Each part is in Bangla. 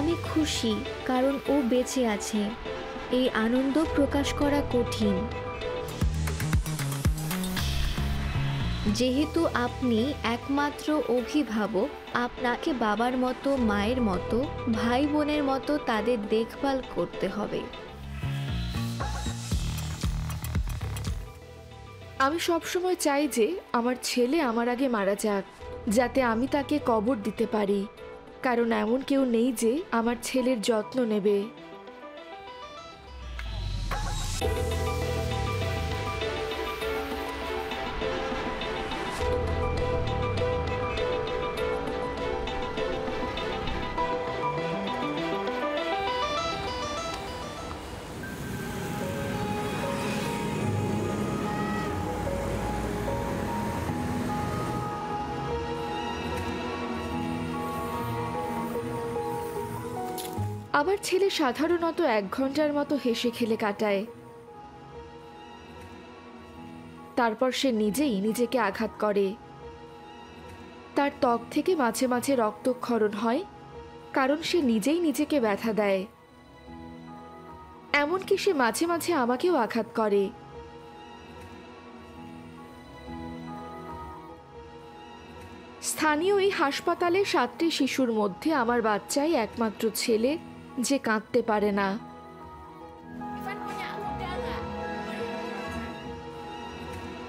আমি খুশি কারণ ও বেঁচে আছে। এই আনন্দ প্রকাশ করা কঠিন। যেহেতু আপনি একমাত্র অভিভাবক, আপনাকে বাবার মতো, মায়ের মতো, ভাই বোনের মতো তাদের দেখভাল করতে হবে। আমি সবসময় চাই যে আমার ছেলে আমার আগে মারা যাক, যাতে আমি তাকে কবর দিতে পারি, কারণ এমন কেউ নেই যে আমার ছেলের যত্ন নেবে। আমার ছেলে সাধারণত 1 ঘন্টার মতো হেসে খেলে কাটায়। তারপর সে নিজেই নিজেকে আঘাত করে। তার ত্বক থেকে মাঝে মাঝে রক্তক্ষরণ হয়, কারণ সে নিজেই নিজেকে ব্যথা দেয়। এমনকি সে মাঝে মাঝে আমাকেও আঘাত করে। স্থানীয় এই হাসপাতালে 7টি শিশুর মধ্যে আমার বাচ্চাই একমাত্র ছেলে যে কাঁদতে পারে না।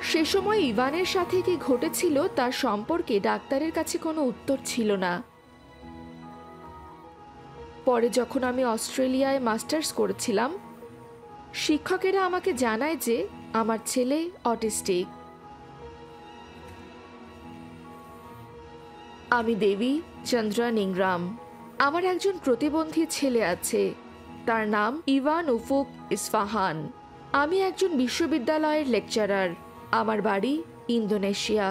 সে সময় ইভানের সাথে কি ঘটেছিল তার সম্পর্কে ডাক্তারের কাছে কোনো উত্তর ছিল না। পরে যখন আমি অস্ট্রেলিয়ায় মাস্টার্স করেছিলাম, শিক্ষকেরা আমাকে জানায় যে আমার ছেলে অটিস্টিক। আমি দেবী চন্দ্রান ইংরাম। আমার একজন প্রতিবন্ধী ছেলে আছে, তার নাম ইভান উফুক ইসফাহান। আমি একজন বিশ্ববিদ্যালয়ের লেকচারার। আমার বাড়ি ইন্দোনেশিয়া।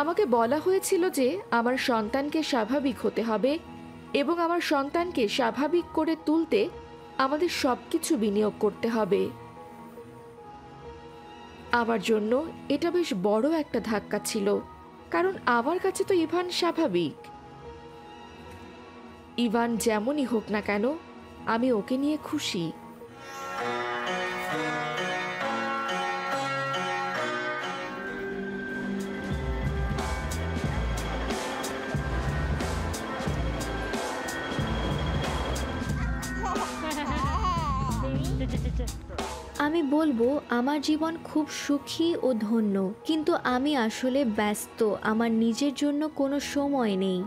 আমাকে বলা হয়েছিল যে আমার সন্তানকে স্বাভাবিক হতে হবে এবং আমার সন্তানকে স্বাভাবিক করে তুলতে আমাদের সবকিছু বিনিয়োগ করতে হবে। আমার জন্য এটা বেশ বড় একটা ধাক্কা ছিল, কারণ আমার কাছে তো ইভান স্বাভাবিক। ইভান যেমনই হোক না কেন, আমি ওকে নিয়ে খুশি। আমি বলবো আমার জীবন খুব সুখী ও ধন্য, কিন্তু আমি আসলে ব্যস্ত, আমার নিজের জন্য কোনো সময় নেই।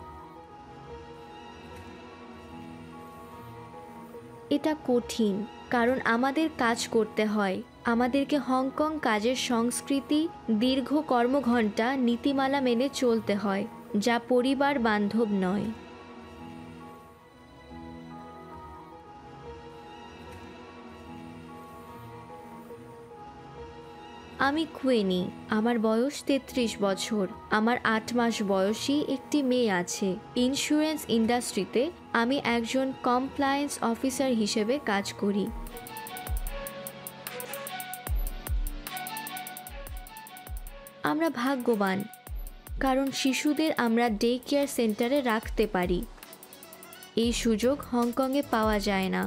এটা কঠিন, কারণ আমাদের কাজ করতে হয়। আমাদেরকে হংকং কাজের সংস্কৃতি, দীর্ঘ কর্মঘণ্টা, নীতিমালা মেনে চলতে হয়, যা পরিবার বান্ধব নয়। আমি কুয়েনি, আমার বয়স 33 বছর। আমার 8 মাস বয়সী একটি মেয়ে আছে। ইন্স্যুরেন্স ইন্ডাস্ট্রিতে আমি একজন কমপ্লায়েন্স অফিসার হিসেবে কাজ করি। আমরা ভাগ্যবান, কারণ শিশুদের আমরা ডে কেয়ার সেন্টারে রাখতে পারি। এই সুযোগ হংকংয়ে পাওয়া যায় না।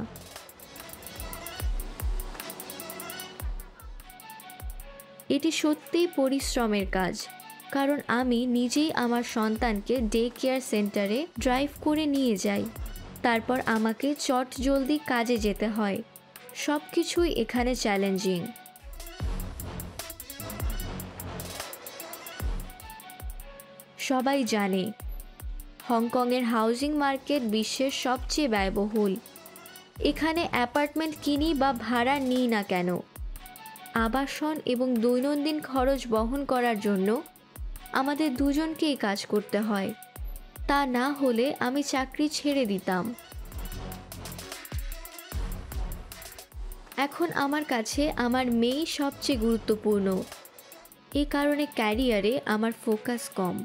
এটি সত্যিই পরিশ্রমের কাজ, কারণ আমি নিজেই আমার সন্তানকে ডে কেয়ার সেন্টারে ড্রাইভ করে নিয়ে যাই। তারপর আমাকে চটজলদি কাজে যেতে হয়। সব কিছুই এখানে চ্যালেঞ্জিং। সবাই জানে হংকংয়ের হাউজিং মার্কেট বিশ্বের সবচেয়ে ব্যয়বহুল। এখানে অ্যাপার্টমেন্ট কিনি বা ভাড়া নিই না কেন, আবাসন এবং দৈনন্দিন খরচ বহন করার জন্য আমাদের দুজনকেই কাজ করতে হয়। তা না হলে আমি চাকরি ছেড়ে দিতাম। এখন আমার কাছে আমার মেয়েই সবচেয়ে গুরুত্বপূর্ণ। এই কারণে ক্যারিয়ারে আমার ফোকাস কম।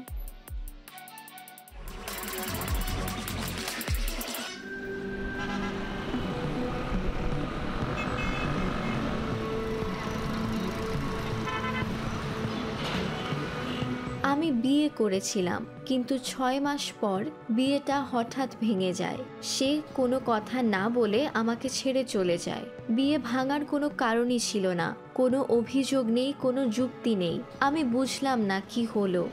আমি বিয়ে করেছিলাম, কিন্তু 6 মাস পর বিয়েটা হঠাৎ ভেঙে যায়। সে কোনো কথা না বলে আমাকে ছেড়ে চলে যায়। বিয়ে ভাঙার কোনো কারণই ছিল না, কোনো অভিযোগ নেই, কোনো যুক্তি নেই। আমি বুঝলাম না কি হলো।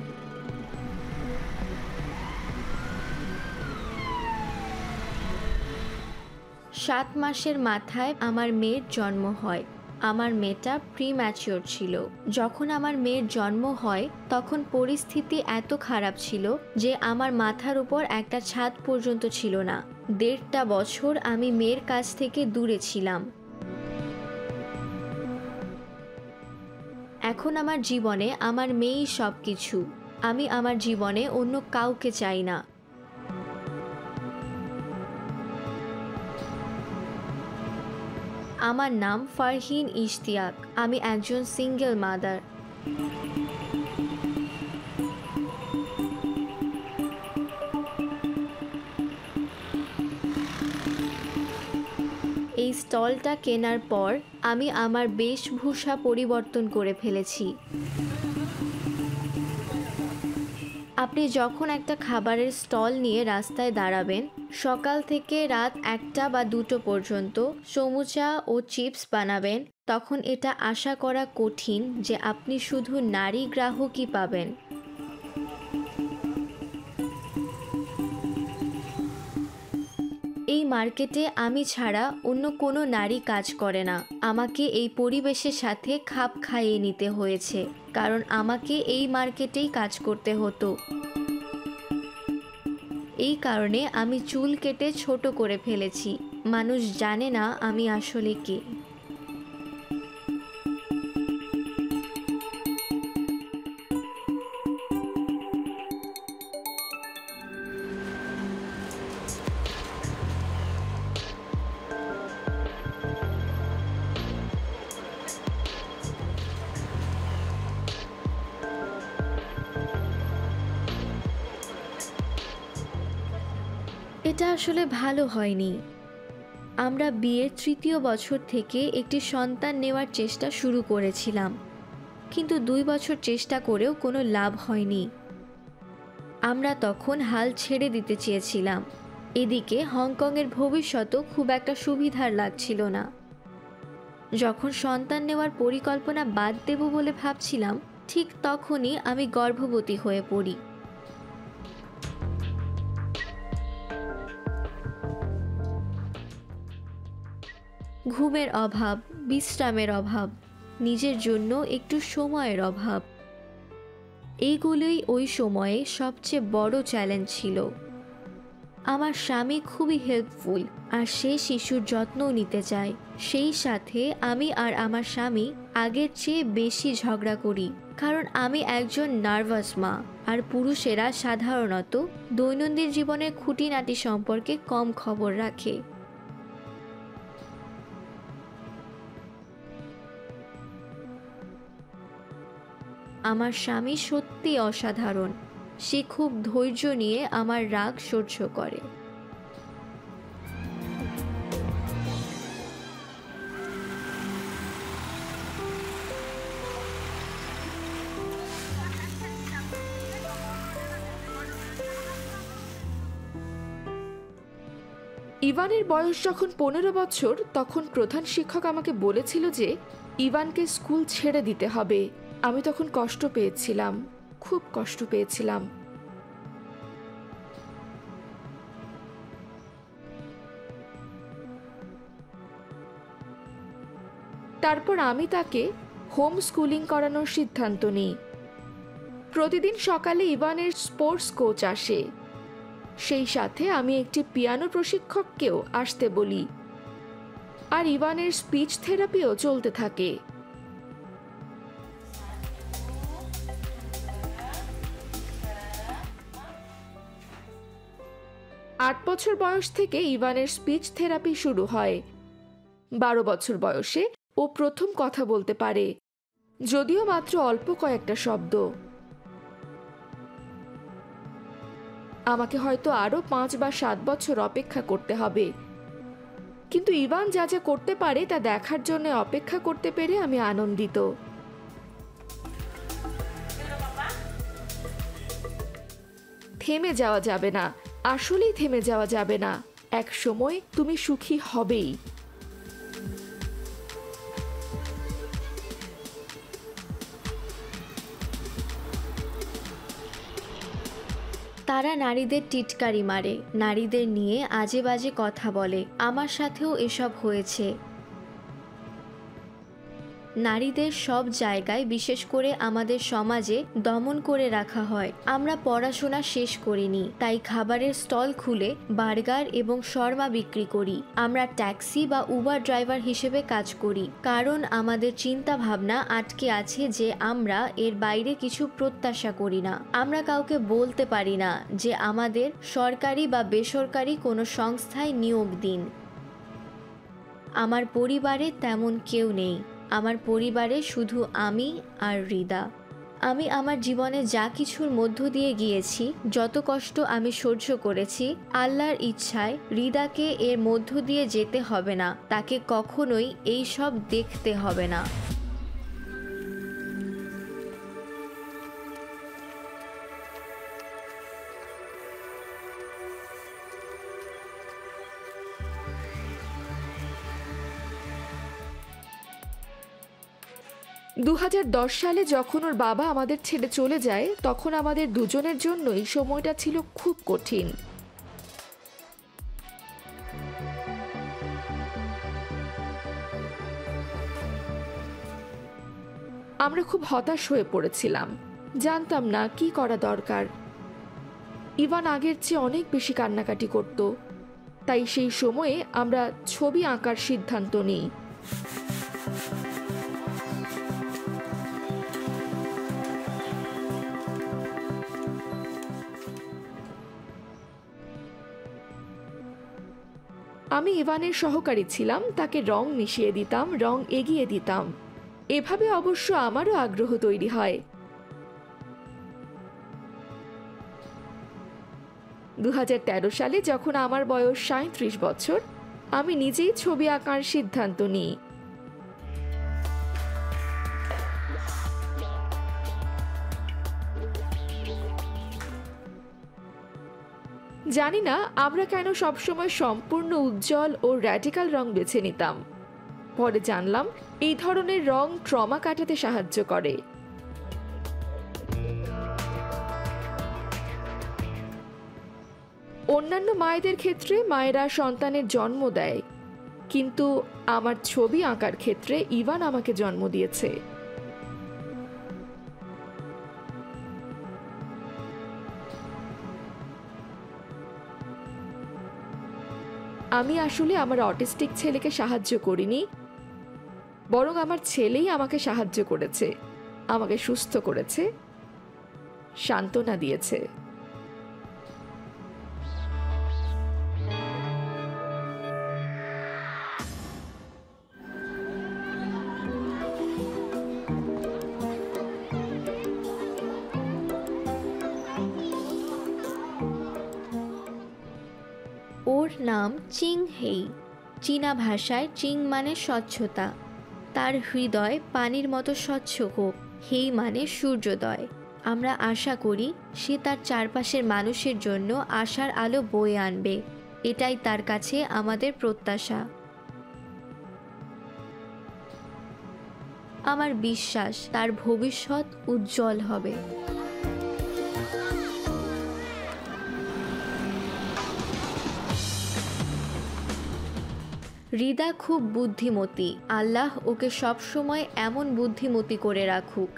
7 মাসের মাথায় আমার মেয়ের জন্ম হয়। আমার মেয়েটা প্রিম্যাচিওর ছিল। যখন আমার মেয়ের জন্ম হয় তখন পরিস্থিতি এত খারাপ ছিল যে আমার মাথার উপর একটা ছাদ পর্যন্ত ছিল না। 1.5 বছর আমি মেয়ের কাছ থেকে দূরে ছিলাম। এখন আমার জীবনে আমার মেয়েই সব কিছু। আমি আমার জীবনে অন্য কাউকে চাই না। আমার নাম ফারহিন ইশতিয়াক। আমি একজন সিঙ্গেল মাদার। এই স্টলটা কেনার পর আমি আমার বেশভূষা পরিবর্তন করে ফেলেছি। আপনি যখন একটা খাবারের স্টল নিয়ে রাস্তায় দাঁড়াবেন, সকাল থেকে রাত 1টা বা 2টো পর্যন্ত সমুচা ও চিপস বানাবেন, তখন এটা আশা করা কঠিন যে আপনি শুধু নারী গ্রাহকই পাবেন। এই মার্কেটে আমি ছাড়া অন্য কোনো নারী কাজ করে না। আমাকে এই পরিবেশের সাথে খাপ খাইয়ে নিতে হয়েছে, কারণ আমাকে এই মার্কেটেই কাজ করতে হতো। এই কারণে আমি চুল কেটে ছোট করে ফেলেছি। মানুষ জানে না আমি আসলে কে। এটা আসলে ভালো হয়নি। আমরা বিয়ের 3য় বছর থেকে একটি সন্তান নেওয়ার চেষ্টা শুরু করেছিলাম, কিন্তু 2 বছর চেষ্টা করেও কোনো লাভ হয়নি। আমরা তখন হাল ছেড়ে দিতে চেয়েছিলাম। এদিকে হংকংয়ের ভবিষ্যৎও খুব একটা সুবিধার লাগছিল না। যখন সন্তান নেওয়ার পরিকল্পনা বাদ দেব বলে ভাবছিলাম, ঠিক তখনই আমি গর্ভবতী হয়ে পড়ি। ঘুমের অভাব, বিশ্রামের অভাব, নিজের জন্য একটু সময়ের অভাব, এইগুলোই ওই সময়ে সবচেয়ে বড় চ্যালেঞ্জ ছিল। আমার স্বামী খুবই হেল্পফুল, আর সে শিশুর যত্নও নিতে চায়। সেই সাথে আমি আর আমার স্বামী আগের চেয়ে বেশি ঝগড়া করি, কারণ আমি একজন নার্ভাস মা, আর পুরুষেরা সাধারণত দৈনন্দিন জীবনের খুঁটিনাটি সম্পর্কে কম খবর রাখে। আমার স্বামী সত্যি অসাধারণ। সে খুব ধৈর্য নিয়ে আমার রাগ সহ্য করে। ইভানের বয়স যখন 15 বছর, তখন প্রধান শিক্ষক আমাকে বলেছিল যে ইভানকে স্কুল ছেড়ে দিতে হবে। আমি তখন কষ্ট পেয়েছিলাম, খুব কষ্ট পেয়েছিলাম। তারপর আমি তাকে হোম স্কুলিং করানোর সিদ্ধান্ত নিই। প্রতিদিন সকালে ইভানের স্পোর্টস কোচ আসে। সেই সাথে আমি একটি পিয়ানো প্রশিক্ষককেও আসতে বলি, আর ইভানের স্পিচ থেরাপিও চলতে থাকে। 8 বছর বয়স থেকে ইভানের স্পিচ থেরাপি শুরু হয়। 12 বছর বয়সে ও প্রথম কথা বলতে পারে, যদিও মাত্র অল্প কয়েকটা শব্দ। আমাকে হয়তো আরো 5 বা 7 বছর অপেক্ষা করতে হবে, কিন্তু ইভান যা যা করতে পারে তা দেখার জন্য অপেক্ষা করতে পেরে আমি আনন্দিত। থেমে যাওয়া যাবে না, আসলেই থেমে যাওয়া যাবে না। এক সময় তুমি সুখী হবেই। তারা নারীদের টিটকারি মারে, নারীদের নিয়ে আজে বাজে কথা বলে। আমার সাথেও এসব হয়েছে। নারীদের সব জায়গায়, বিশেষ করে আমাদের সমাজে দমন করে রাখা হয়। আমরা পড়াশোনা শেষ করিনি, তাই খাবারের স্টল খুলে বার্গার এবং শর্মা বিক্রি করি। আমরা ট্যাক্সি বা উবার ড্রাইভার হিসেবে কাজ করি, কারণ আমাদের চিন্তা ভাবনা আটকে আছে যে আমরা এর বাইরে কিছু প্রত্যাশা করি না। আমরা কাউকে বলতে পারি না যে আমাদের সরকারি বা বেসরকারি কোনো সংস্থায় নিয়োগ দিন। আমার পরিবারে তেমন কেউ নেই। আমার পরিবারে শুধু আমি আর হৃদা। আমি আমার জীবনে যা কিছুর মধ্য দিয়ে গিয়েছি, যত কষ্ট আমি সহ্য করেছি, আল্লাহর ইচ্ছায় হৃদাকে এর মধ্য দিয়ে যেতে হবে না। তাকে কখনোই এই সব দেখতে হবে না। সালে যখন ওর বাবা আমাদের ছেড়ে চলে যায়, তখন আমাদের দুজনের জন্যই সময়টা ছিল খুব কঠিন। আমরা খুব হতাশ হয়ে পড়েছিলাম। জানতাম না কি করা দরকার। ইভান আগের চেয়ে অনেক বেশি কান্নাকাটি করত। তাই সেই সময়ে আমরা ছবি আঁকার সিদ্ধান্ত নিই। আমি ইভানের সহকারী ছিলাম, তাকে রং মিশিয়ে দিতাম, রং এগিয়ে দিতাম। এভাবে অবশ্য আমারও আগ্রহ তৈরি হয়। 2013 সালে যখন আমার বয়স 37 বছর, আমি নিজেই ছবি আঁকার সিদ্ধান্ত নিই। জানি না আমরা কেন সবসময় সম্পূর্ণ উজ্জ্বল ও র্যাডিক্যাল রং বেছে নিতাম। পরে জানলাম এই ধরনের রং ট্রমা কাটাতে সাহায্য করে। অন্যান্য মায়েদের ক্ষেত্রে মায়েরা সন্তানের জন্ম দেয়, কিন্তু আমার ছবি আঁকার ক্ষেত্রে ইভান আমাকে জন্ম দিয়েছে। আমি আসলে আমার অটিস্টিক ছেলেকে সাহায্য করিনি, বরং আমার ছেলেই আমাকে সাহায্য করেছে, আমাকে সুস্থ করেছে, সান্ত্বনা দিয়েছে। ওর নাম চিং হেই। চীনা ভাষায় চিং মানে স্বচ্ছতা। তার হৃদয় পানির মতো স্বচ্ছ হোক। হেই মানে সূর্যোদয়। আমরা আশা করি সে তার চারপাশের মানুষের জন্য আশার আলো বয়ে আনবে। এটাই তার কাছে আমাদের প্রত্যাশা। আমার বিশ্বাস তার ভবিষ্যৎ উজ্জ্বল হবে। হৃদা খুব বুদ্ধিমতী। আল্লাহ ওকে সবসময় এমন বুদ্ধিমতী করে রাখুক।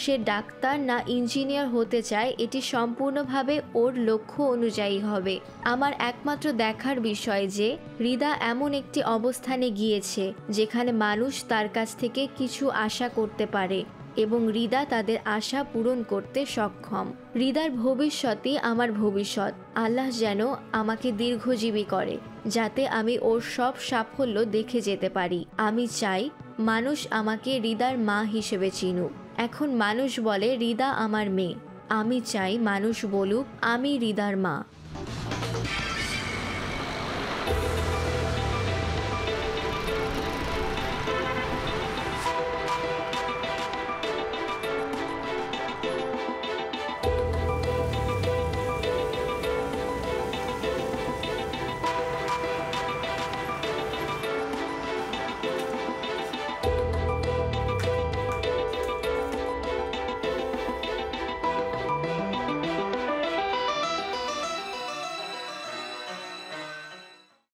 সে ডাক্তার না ইঞ্জিনিয়ার হতে চায়, এটি সম্পূর্ণভাবে ওর লক্ষ্য অনুযায়ী হবে। আমার একমাত্র দেখার বিষয় যে হৃদা এমন একটি অবস্থানে গিয়েছে যেখানে মানুষ তার কাছ থেকে কিছু আশা করতে পারে এবং হৃদা তাদের আশা পূরণ করতে সক্ষম। হৃদার ভবিষ্যতই আমার ভবিষ্যৎ। আল্লাহ যেন আমাকে দীর্ঘজীবী করে, যাতে আমি ওর সব সাফল্য দেখে যেতে পারি। আমি চাই মানুষ আমাকে হৃদার মা হিসেবে চিনুক। এখন মানুষ বলে হৃদা আমার মেয়ে। আমি চাই মানুষ বলুক আমি হৃদার মা।